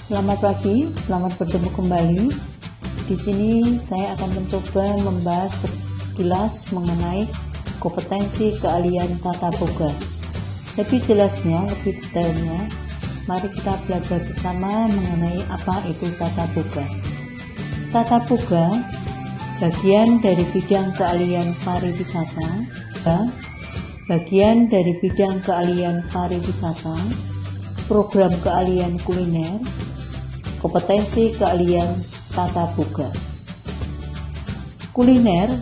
Selamat pagi, selamat bertemu kembali. Di sini saya akan mencoba membahas sekilas mengenai kompetensi keahlian tata boga. Lebih jelasnya, lebih detailnya, mari kita belajar bersama mengenai apa itu tata boga. Tata boga bagian dari bidang keahlian pariwisata, bagian dari bidang keahlian pariwisata, program keahlian kuliner, kompetensi keahlian tata boga. Kuliner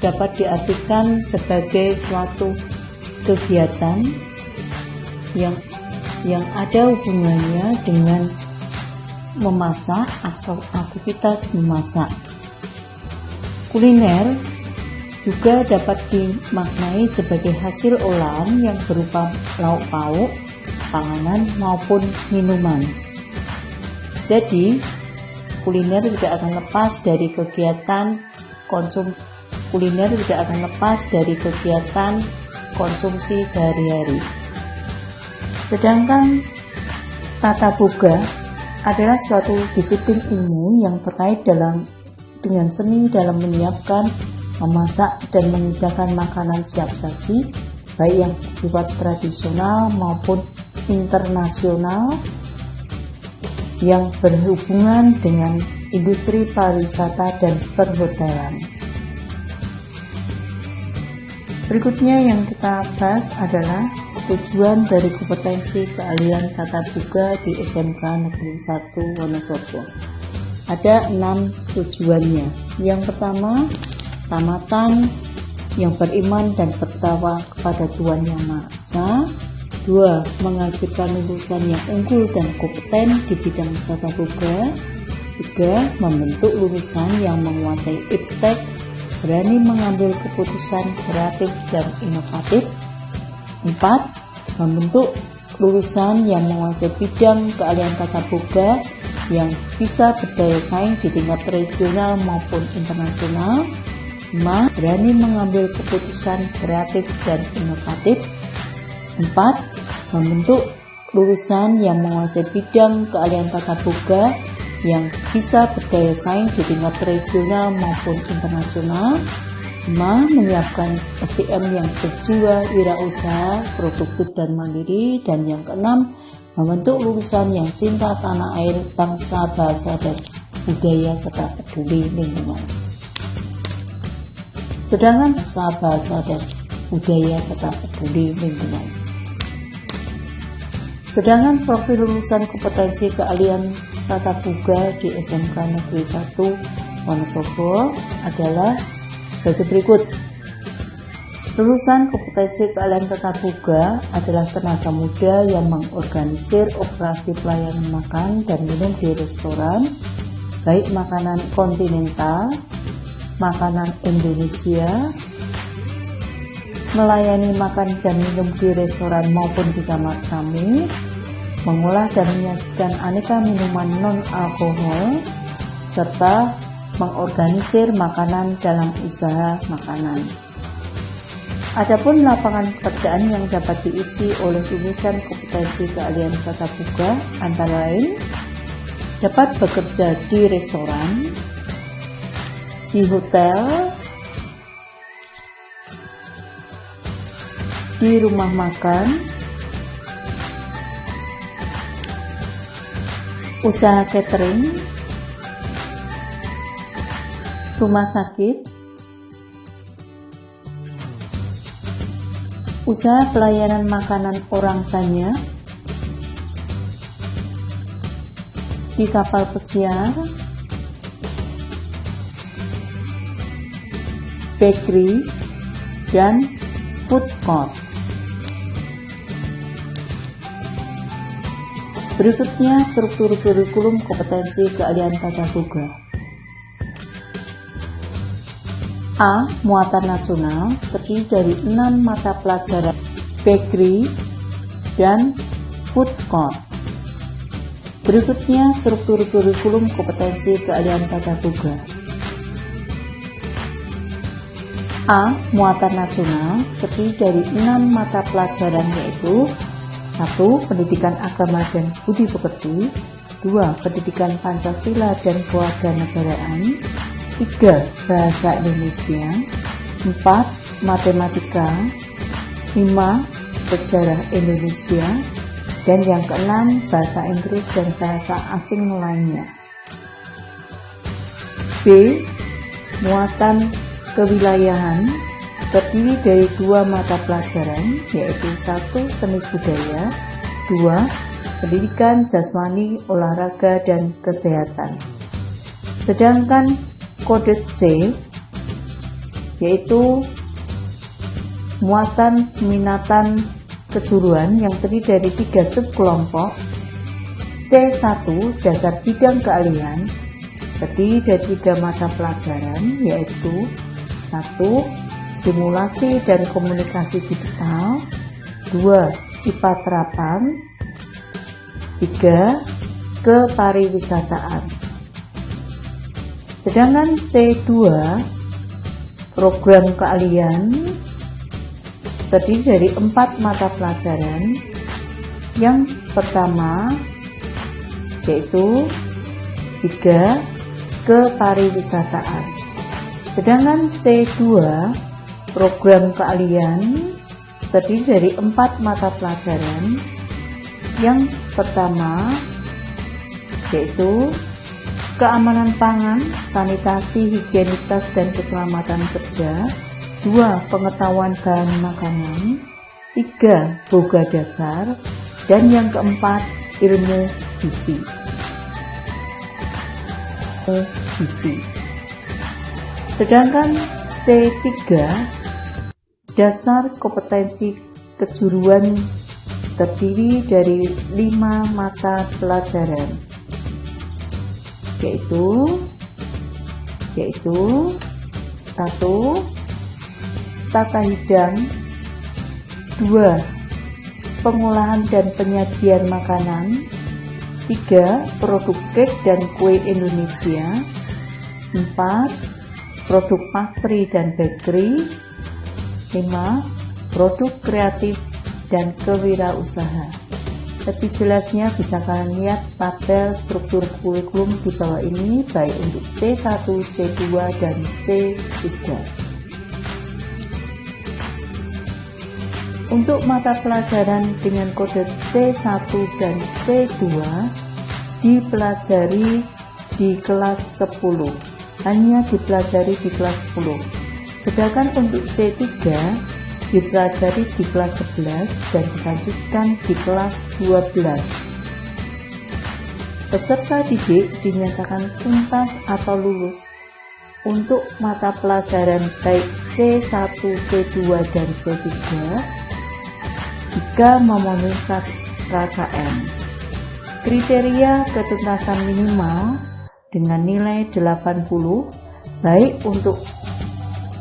dapat diartikan sebagai suatu kegiatan yang ada hubungannya dengan memasak atau aktivitas memasak. Kuliner juga dapat dimaknai sebagai hasil olahan yang berupa lauk pauk, panganan maupun minuman. Jadi, kuliner tidak akan lepas dari kegiatan konsumsi sehari-hari. Sedangkan tata boga adalah suatu disiplin ilmu yang terkait dengan seni dalam menyiapkan, memasak, dan menyediakan makanan siap saji, baik yang bersifat tradisional maupun internasional yang berhubungan dengan industri pariwisata dan perhotelan. Berikutnya yang kita bahas adalah tujuan dari kompetensi keahlian tata boga di SMK Negeri 1 Wonosobo. Ada 6 tujuannya. Yang pertama, tamatan yang beriman dan bertakwa kepada Tuhan Yang Maha Esa. 2. Menghasilkan lulusan yang unggul dan kompeten di bidang tata boga. 3. Membentuk lulusan yang menguasai iptek, berani mengambil keputusan kreatif dan inovatif. 4. Membentuk lulusan yang menguasai bidang keahlian tata boga yang bisa berdaya saing di tingkat regional maupun internasional. 5. Berani mengambil keputusan kreatif dan inovatif. 4. Membentuk lulusan yang menguasai bidang keahlian tata boga yang bisa berdaya saing di tingkat regional maupun internasional. 5. Menyiapkan SDM yang berjiwa wirausaha, produktif dan mandiri. Dan yang keenam, membentuk lulusan yang cinta tanah air, bangsa, bahasa, dan budaya serta peduli lingkungan. Sedangkan bahasa dan budaya serta peduli lingkungan. Sedangkan profil lulusan kompetensi keahlian tata boga di SMK Negeri 1 Wonosobo adalah sebagai berikut. Lulusan kompetensi keahlian tata boga adalah tenaga muda yang mengorganisir operasi pelayanan makan dan minum di restoran, baik makanan kontinental, makanan Indonesia, melayani makan dan minum di restoran maupun di kamar tamu, mengolah dan menyajikan aneka minuman non-alkohol, serta mengorganisir makanan dalam usaha makanan. Adapun lapangan pekerjaan yang dapat diisi oleh lulusan kompetensi keahlian tata boga antara lain dapat bekerja di restoran, di hotel, di rumah makan, usaha catering, rumah sakit, usaha pelayanan makanan orang banyak, di kapal pesiar, bakery, dan food court. Berikutnya struktur kurikulum kompetensi keahlian tata boga. A. Muatan nasional terdiri dari 6 mata pelajaran bakery dan food court. Berikutnya struktur kurikulum kompetensi keahlian tata boga. A. Muatan nasional terdiri dari 6 mata pelajaran yaitu 1. Pendidikan agama dan budi pekerti. 2. Pendidikan Pancasila dan kewarganegaraan. 3. Bahasa Indonesia. 4. Matematika. 5. Sejarah Indonesia. Dan yang keenam, bahasa Inggris dan bahasa asing lainnya. B. Muatan kewilayahan terdiri dari 2 mata pelajaran, yaitu 1. Seni budaya, 2. Pendidikan jasmani, olahraga, dan kesehatan. Sedangkan kode C yaitu muatan minatan kejuruan yang terdiri dari 3 subkelompok. C1 dasar bidang keahlian terdiri dari 3 mata pelajaran, yaitu 1. Simulasi dan komunikasi digital, 2. IPA terapan, 3. Kepariwisataan. Sedangkan C2 program keahlian terdiri dari 4 mata pelajaran. Yang pertama yaitu 3. Kepariwisataan. Sedangkan C2 program keahlian terdiri dari 4 mata pelajaran. Yang pertama yaitu keamanan pangan, sanitasi, higienitas, dan keselamatan kerja. 2. Pengetahuan bahan makanan. 3. Boga dasar. Dan yang keempat, ilmu gizi. Sedangkan C3 dasar kompetensi kejuruan terdiri dari 5 mata pelajaran, yaitu 1. Tata hidang. 2. Pengolahan dan penyajian makanan. 3. Produk kek dan kue Indonesia. 4. Produk pastry dan bakery. 5. Produk kreatif dan kewirausaha. Lebih jelasnya bisa kalian lihat tabel struktur kurikulum di bawah ini, baik untuk C1, C2, dan C3. Untuk mata pelajaran dengan kode C1 dan C2 dipelajari di kelas 10, hanya dipelajari di kelas 10. Sedangkan untuk C3 dipelajari di kelas 11 dan dilanjutkan di kelas 12. Peserta didik dinyatakan tuntas atau lulus untuk mata pelajaran baik C1, C2, dan C3 jika memenuhi KKM. Kriteria ketuntasan minimal dengan nilai 80 baik untuk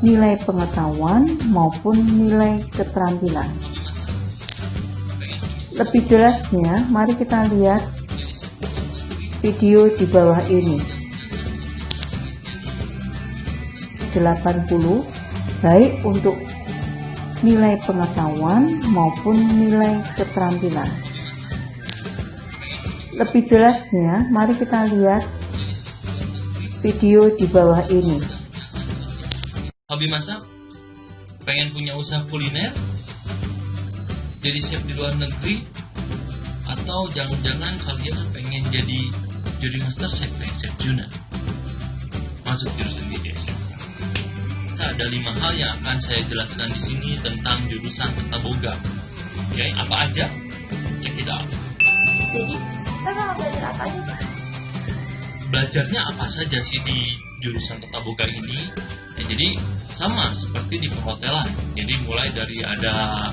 nilai pengetahuan maupun nilai keterampilan. Lebih jelasnya, mari kita lihat video di bawah ini. 80 baik untuk nilai pengetahuan maupun nilai keterampilan. Lebih jelasnya, mari kita lihat video di bawah ini. Hobi masak? Pengen punya usaha kuliner? Jadi chef di luar negeri? Atau jangan-jangan kalian pengen jadi juri master chef kayak Chef Juna? Masuk jurusan GDS. Ada 5 hal yang akan saya jelaskan di sini tentang jurusan Tata Boga. Oke, apa aja? Check it out. Jadi, kita mau belajar apa aja? Belajarnya apa saja sih di jurusan Tata Boga ini? Ya, jadi sama seperti di perhotelan. Jadi mulai dari ada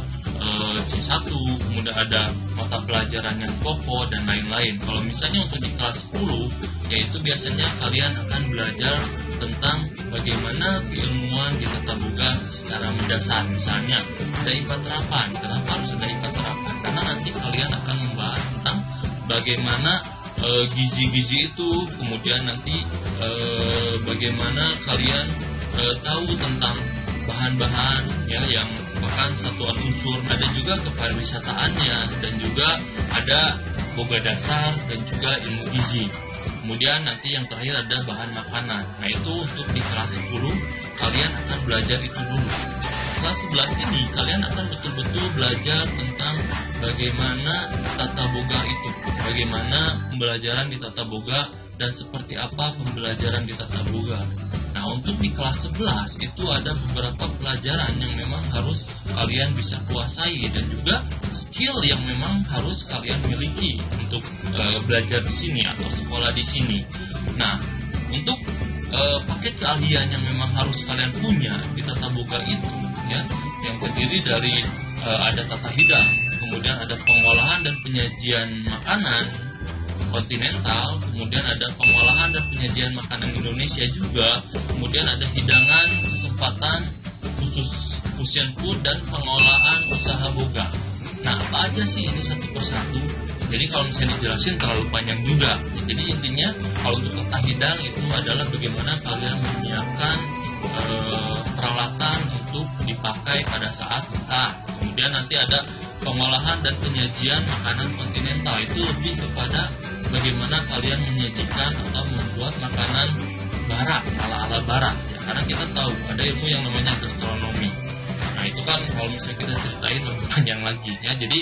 C1, kemudian ada mata pelajaran yang pokok dan lain-lain. Kalau misalnya untuk di kelas 10, yaitu biasanya kalian akan belajar tentang bagaimana keilmuan di Tata Boga secara mendasar. Misalnya ada IPA terapan. Kenapa harus ada IPA terapan? Karena nanti kalian akan membahas tentang bagaimana gizi-gizi itu, kemudian nanti bagaimana kalian tahu tentang bahan-bahan ya yang merupakan satuan unsur, ada juga kepariwisataannya, dan juga ada boga dasar dan juga ilmu gizi. Kemudian nanti yang terakhir ada bahan makanan. Nah itu untuk di kelas 10 kalian akan belajar itu dulu. Kelas 11 ini kalian akan betul-betul belajar tentang bagaimana tata boga itu, bagaimana pembelajaran di tata boga dan seperti apa pembelajaran di tata boga. Nah untuk di kelas 11 itu ada beberapa pelajaran yang memang harus kalian bisa kuasai dan juga skill yang memang harus kalian miliki untuk belajar di sini atau sekolah di sini. Nah untuk paket keahlian yang memang harus kalian punya di tata boga itu ya, yang terdiri dari ada tata hidang, kemudian ada pengolahan dan penyajian makanan kontinental, kemudian ada pengolahan dan penyajian makanan Indonesia juga, kemudian ada hidangan, kesempatan khusus fusion food dan pengolahan usaha boga. Nah apa aja sih ini satu persatu? Jadi kalau misalnya dijelasin terlalu panjang juga. Jadi intinya kalau untuk tata hidang itu adalah bagaimana kalian menyiapkan peralatan untuk dipakai pada saat makan. Kemudian nanti ada pengolahan dan penyajian makanan kontinental, itu lebih kepada bagaimana kalian menyajikan atau membuat makanan barat, ala-ala barat ya, karena kita tahu ada ilmu yang namanya gastronomi. Nah itu kan kalau misalnya kita ceritain lebih panjang lagi ya. Jadi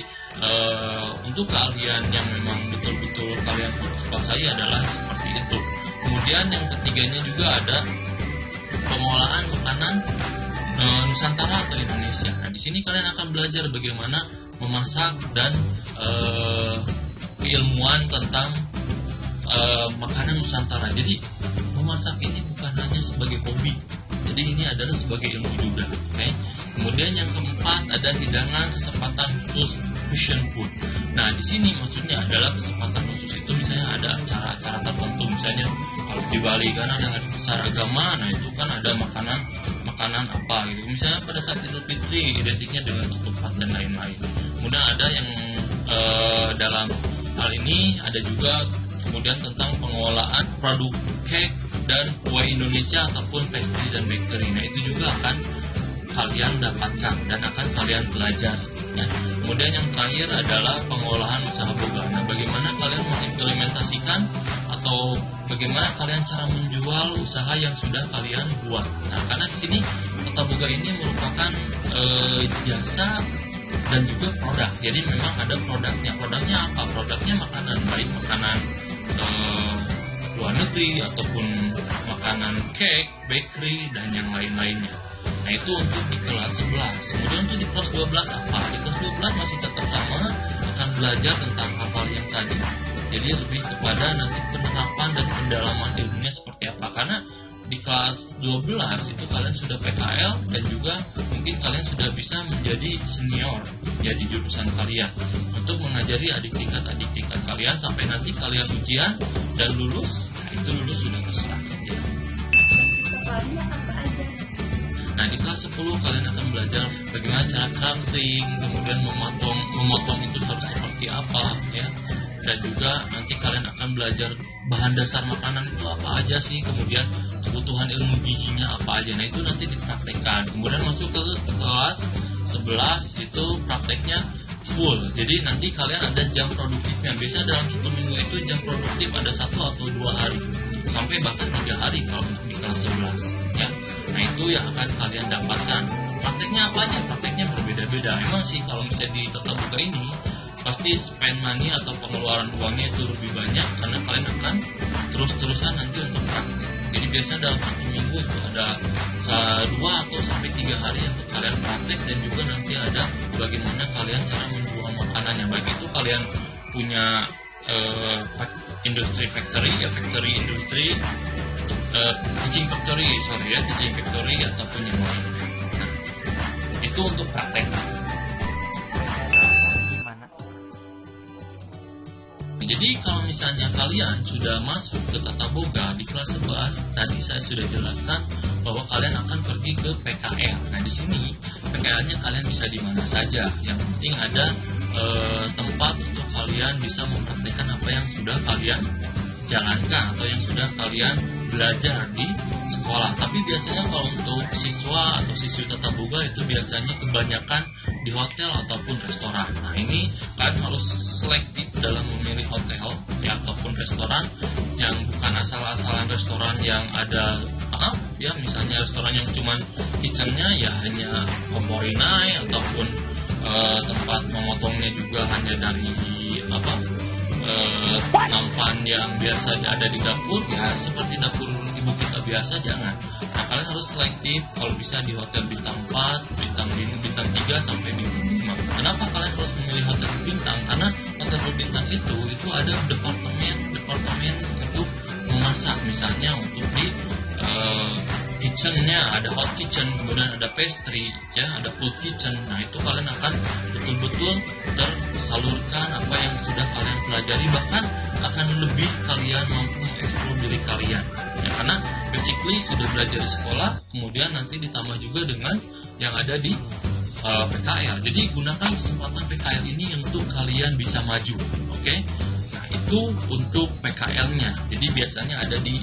untuk keahlian yang memang betul-betul kalian harus kuasai adalah seperti itu. Kemudian yang ketiganya juga ada pengolahan makanan Nusantara atau Indonesia. Nah di sini kalian akan belajar bagaimana memasak dan keilmuan tentang makanan Nusantara. Jadi memasak ini bukan hanya sebagai hobi, jadi ini adalah sebagai ilmu juga. Okay? Kemudian yang keempat ada hidangan kesempatan khusus fusion food. Nah di sini maksudnya adalah kesempatan khusus itu misalnya ada acara-acara tertentu, misalnya kalau di Bali kan ada hari besar agama, nah itu kan ada makanan apa gitu. Misalnya pada saat Idul Fitri identiknya dengan ketupat dan lain-lain. Kemudian ada yang dalam hal ini ada juga kemudian tentang pengolahan produk cake dan kue Indonesia ataupun pastry dan bakery. Nah itu juga akan kalian dapatkan dan akan kalian pelajari. Ya. Kemudian yang terakhir adalah pengolahan usaha boga. Nah bagaimana kalian mengimplementasikan atau bagaimana kalian cara menjual usaha yang sudah kalian buat. Nah karena di sini tata boga ini merupakan jasa dan juga produk. Jadi memang ada produknya. Produknya apa? Produknya makanan, baik makanan luar negeri ataupun makanan cake, bakery dan yang lain-lainnya. Nah itu untuk di kelas 11. Kemudian untuk di kelas 12 apa? Di kelas 12 masih tetap sama, akan belajar tentang hal-hal yang tadi. Jadi lebih kepada nanti penerapan dan pendalaman ilmunya seperti apa. Karena di kelas 12 itu kalian sudah PKL dan juga mungkin kalian sudah bisa menjadi senior ya di jurusan kalian untuk mengajari adik tingkat kalian sampai nanti kalian ujian dan lulus. Nah itu lulus sudah terserah ya. Nah di kelas 10 kalian akan belajar bagaimana cara crafting, kemudian memotong itu harus seperti apa ya. Dan juga nanti kalian akan belajar bahan dasar makanan itu apa aja sih, kemudian kebutuhan ilmu gizinya apa aja. Nah itu nanti dipraktekkan. Kemudian masuk ke kelas 11 itu prakteknya full. Jadi nanti kalian ada jam produktifnya. Biasa dalam 1 minggu itu jam produktif ada 1 atau 2 hari sampai bahkan 3 hari kalau di kelas 11 ya. Nah itu yang akan kalian dapatkan. Prakteknya apa aja? Prakteknya berbeda-beda. Emang sih kalau misalnya di tata boga ini pasti spend money atau pengeluaran uangnya itu lebih banyak karena kalian akan terus-terusan nanti untuk praktek. Jadi biasa dalam 1 minggu itu ada 2 atau sampai 3 hari untuk kalian praktek dan juga nanti ada bagaimana kalian cara menjual makanannya. Baik itu kalian punya industri factory ya, factory industri teaching factory ataupun yang lain. Nah itu untuk praktek. Jadi kalau misalnya kalian sudah masuk ke tata boga di kelas 11, tadi saya sudah jelaskan bahwa kalian akan pergi ke PKL. Nah di sini PKL-nya kalian bisa di mana saja. Yang penting ada tempat untuk kalian bisa mempraktikkan apa yang sudah kalian jalankan atau yang sudah kalian belajar di sekolah. Tapi biasanya kalau untuk siswa atau siswi tatap muka itu biasanya kebanyakan di hotel ataupun restoran. Nah, ini kalian harus selektif dalam memilih hotel ya ataupun restoran, yang bukan asal-asalan restoran yang ada ya misalnya restoran yang cuman kitchennya ya hanya komporinai ataupun tempat memotongnya juga hanya dari nampan yang biasanya ada di dapur, ya seperti dapur ibu kita biasa, jangan. Nah, kalian harus selektif, kalau bisa di hotel bintang 4, bintang 3 sampai bintang 5. Kenapa kalian harus memilih hotel berbintang? Karena hotel berbintang itu ada departemen untuk memasak, misalnya untuk di kitchennya ada hot kitchen, kemudian ada pastry, ya ada food kitchen. Nah, itu kalian akan betul-betul tersalurkan apa yang sudah kalian pelajari, bahkan akan lebih kalian mampu mengeksplor diri kalian ya, karena basically sudah belajar di sekolah, kemudian nanti ditambah juga dengan yang ada di PKL. Jadi gunakan kesempatan PKL ini untuk kalian bisa maju, oke? Nah, itu untuk PKL-nya. Jadi biasanya ada di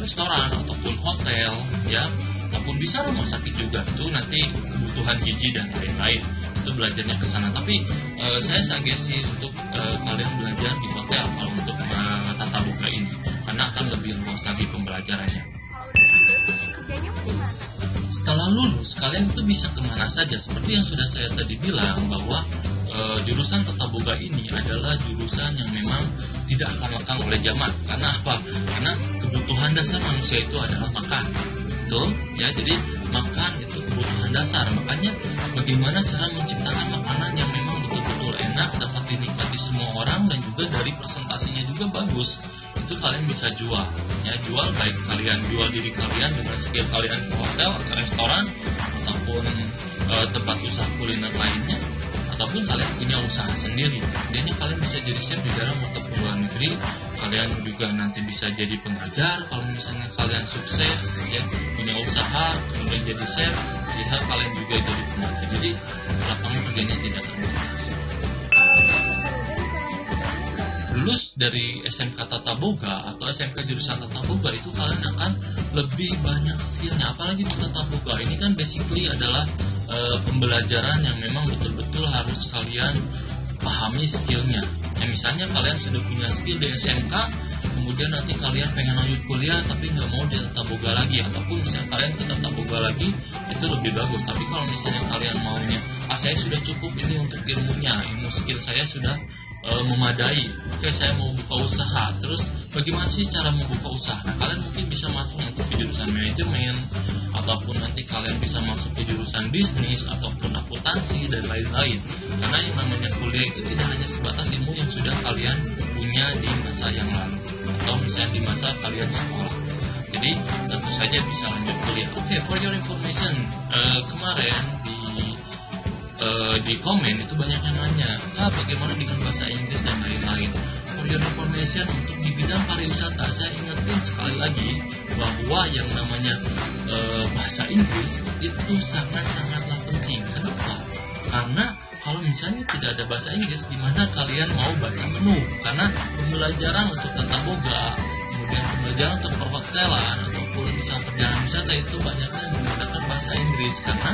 restoran ataupun hotel ya, ataupun bisa rumah sakit juga. Itu nanti kebutuhan gizi dan lain-lain, itu belajarnya ke sana. Tapi saya sugesti untuk kalian belajar di hotel kalau untuk tatap muka ini, karena akan lebih luas lagi pembelajarannya. Kerjanya di mana? Setelah lulus, kalian itu bisa kemana saja. Seperti yang sudah saya tadi bilang, bahwa jurusan tatap muka ini adalah jurusan yang memang tidak akan lekang oleh zaman. Karena apa? Karena kebutuhan dasar manusia itu adalah makan. Betul? Ya, jadi makan itu kebutuhan dasar. Makanya bagaimana cara menciptakan makanan yang memang betul-betul enak, dapat dinikmati semua orang, dan juga dari presentasinya juga bagus. Itu kalian bisa jual. Ya, jual baik kalian jual diri kalian dengan skill kalian ke hotel atau restoran ataupun tempat usaha kuliner lainnya, ataupun kalian punya usaha sendiri. Jadi kalian bisa jadi chef di dalam ataupun luar negeri. Kalian juga nanti bisa jadi pengajar kalau misalnya kalian sukses ya, punya usaha kemudian jadi chef, bisa kalian juga jadi pengajar. Jadi lapangan kerjanya tidak terbatas. Lulus dari SMK Tata Boga atau SMK jurusan Tata Boga itu kalian akan lebih banyak skillnya. Apalagi di Tata Boga ini kan basically adalah pembelajaran yang memang betul-betul harus kalian pahami skillnya. Ya, misalnya kalian sudah punya skill di SMK, kemudian nanti kalian pengen lanjut kuliah tapi nggak mau di Tata Boga lagi, ataupun misalnya kalian ke Tata Boga lagi, itu lebih bagus. Tapi kalau misalnya kalian maunya, saya sudah cukup ini untuk ilmunya, ilmu skill saya sudah memadai, oke, saya mau buka usaha. Terus bagaimana sih cara membuka usaha? Nah, kalian mungkin bisa masuk untuk ke jurusan manajemen, ataupun nanti kalian bisa masuk ke jurusan bisnis ataupun akuntansi dan lain-lain. Karena yang namanya kuliah itu tidak hanya sebatas ilmu yang sudah kalian punya di masa yang lalu atau misalnya di masa kalian sekolah. Jadi tentu saja bisa lanjut kuliah. Oke, for your information, kemarin di komen itu banyak yang nanya, bagaimana dengan bahasa Inggris dan lain-lain. For your information, untuk di bidang pariwisata, saya ingetin sekali lagi bahwa yang namanya bahasa Inggris itu sangat-sangatlah penting. Kenapa? Karena kalau misalnya tidak ada bahasa Inggris, gimana kalian mau baca menu? Karena pembelajaran untuk tata boga, kemudian pembelajaran untuk perhotelan ataupun misalnya perjalanan wisata itu banyaknya menggunakan bahasa Inggris. Karena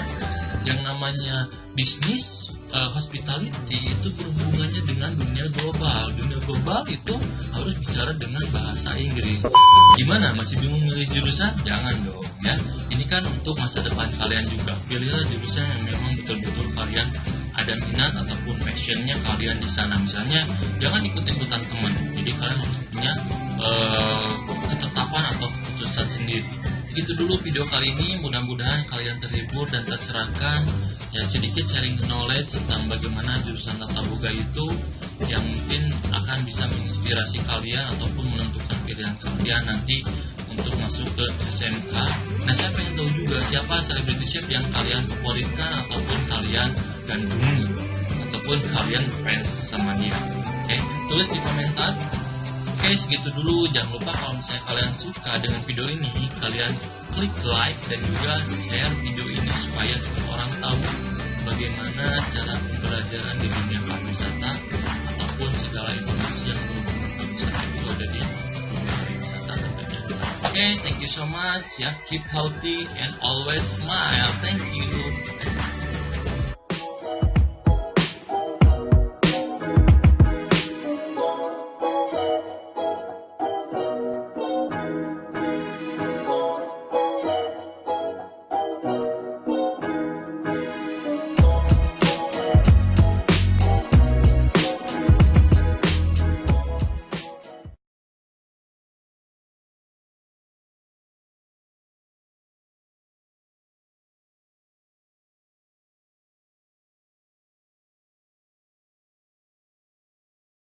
yang namanya bisnis hospitality itu berhubungannya dengan dunia global. Dunia global itu harus bicara dengan bahasa Inggris. Gimana? Masih bingung milih jurusan? Jangan dong ya. Ini kan untuk masa depan kalian juga. Pilihlah jurusan yang memang betul-betul kalian ada minat ataupun passionnya kalian di sana. Misalnya jangan ikut-ikutan teman. Jadi kalian harus punya ketetapan atau keputusan sendiri. Segitu dulu video kali ini, mudah-mudahan kalian terhibur dan tercerahkan. Ya, sedikit sharing knowledge tentang bagaimana jurusan tata boga itu yang mungkin akan bisa menginspirasi kalian ataupun menentukan pilihan kalian nanti untuk masuk ke SMK. Nah, saya pengen tahu juga siapa selebriti chef yang kalian favoritkan ataupun kalian gandrungi ataupun kalian friends sama dia. Oke, tulis di komentar. Oke, segitu dulu. Jangan lupa kalau misalnya kalian suka dengan video ini, kalian klik like dan juga share video ini supaya semua orang tahu bagaimana cara pembelajaran di dunia pariwisata ataupun segala informasi yang berhubungan pariwisata itu ada di Okay, thank you so much. Ya, keep healthy and always smile. Thank you.